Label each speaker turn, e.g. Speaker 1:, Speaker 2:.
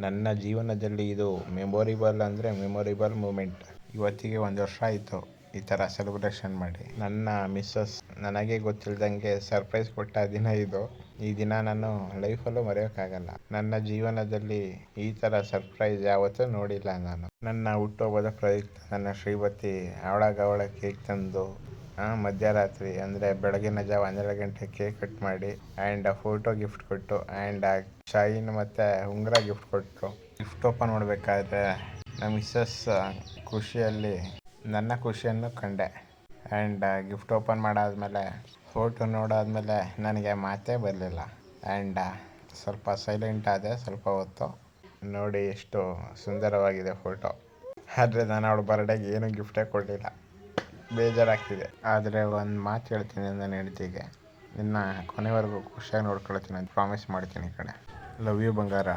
Speaker 1: ನನ್ನ ಜೀವನದಲ್ಲಿ ಇದು ಮೆಮೊರೇಬಲ್ ಅಂದರೆ ಮೆಮೊರೇಬಲ್ ಮೂಮೆಂಟ್. ಇವತ್ತಿಗೆ 1 ವರ್ಷ ಆಯಿತು ಈ ಥರ ಸೆಲೆಬ್ರೇಷನ್ ಮಾಡಿ. ನನ್ನ ಮಿಸ್ಸಸ್ ನನಗೆ ಗೊತ್ತಿಲ್ದಂಗೆ ಸರ್ಪ್ರೈಸ್ ಕೊಟ್ಟ ದಿನ ಇದು. ಈ ದಿನ ನಾನು ಲೈಫಲ್ಲೂ ಮರೆಯೋಕ್ಕಾಗಲ್ಲ. ನನ್ನ ಜೀವನದಲ್ಲಿ ಈ ಥರ ಸರ್ಪ್ರೈಸ್ ಯಾವತ್ತೂ ನೋಡಿಲ್ಲ ನಾನು. ನನ್ನ ಹುಟ್ಟುಹಬ್ಬದ ಪ್ರಯುಕ್ತ ನನ್ನ ಶ್ರೀಮತಿ ಅವಳ ಕೇಕ್ ತಂದು ಮಧ್ಯರಾತ್ರಿ ಅಂದರೆ ಬೆಳಗಿನ ಜಾವ 12 ಗಂಟೆ ಕೇಕ್ ಕಟ್ ಮಾಡಿ ಆ್ಯಂಡ್ ಫೋಟೋ ಗಿಫ್ಟ್ ಕೊಟ್ಟು ಆ್ಯಂಡ್ ಚೈನ್ ಮತ್ತು ಉಂಗುರ ಗಿಫ್ಟ್ ಕೊಟ್ಟರು. ಗಿಫ್ಟ್ ಓಪನ್ ಮಾಡಬೇಕಾದ್ರೆ ನಮ್ಮ ಮಿಸ್ಸಸ್ ಖುಷಿಯಲ್ಲಿ ನನ್ನ ಖುಷಿಯನ್ನು ಕಂಡೆ. ಆ್ಯಂಡ್ ಗಿಫ್ಟ್ ಓಪನ್ ಮಾಡಾದ್ಮೇಲೆ ಫೋಟೋ ನೋಡಾದ್ಮೇಲೆ ನನಗೆ ಮಾತೇ ಬರಲಿಲ್ಲ. ಆ್ಯಂಡ್ ಸ್ವಲ್ಪ ಸೈಲೆಂಟ್ ಆದೆ ಸ್ವಲ್ಪ ಹೊತ್ತು. ನೋಡಿ ಎಷ್ಟು ಸುಂದರವಾಗಿದೆ ಫೋಟೋ. ಆದರೆ ನಾನು ಅವಳ ಬರ್ಡೇಗೆ ಏನೂ ಗಿಫ್ಟೇ ಕೊಡಲಿಲ್ಲ. ಬೇಜಾರಾಗ್ತಿದೆ. ಆದರೆ ಒಂದು ಮಾತು ಹೇಳ್ತೀನಿ ನನ್ನ ಹೆಂಡತಿಗೆ, ನಿನ್ನ ಕೊನೆವರೆಗೂ ಖುಷಿಯಾಗಿ ನೋಡ್ಕೊಳ್ತೀನಿ ಅಂತ ಪ್ರಾಮಿಸ್ ಮಾಡ್ತೀನಿ ಕಣೆ. ಲವ್ ಯು ಬಂಗಾರ.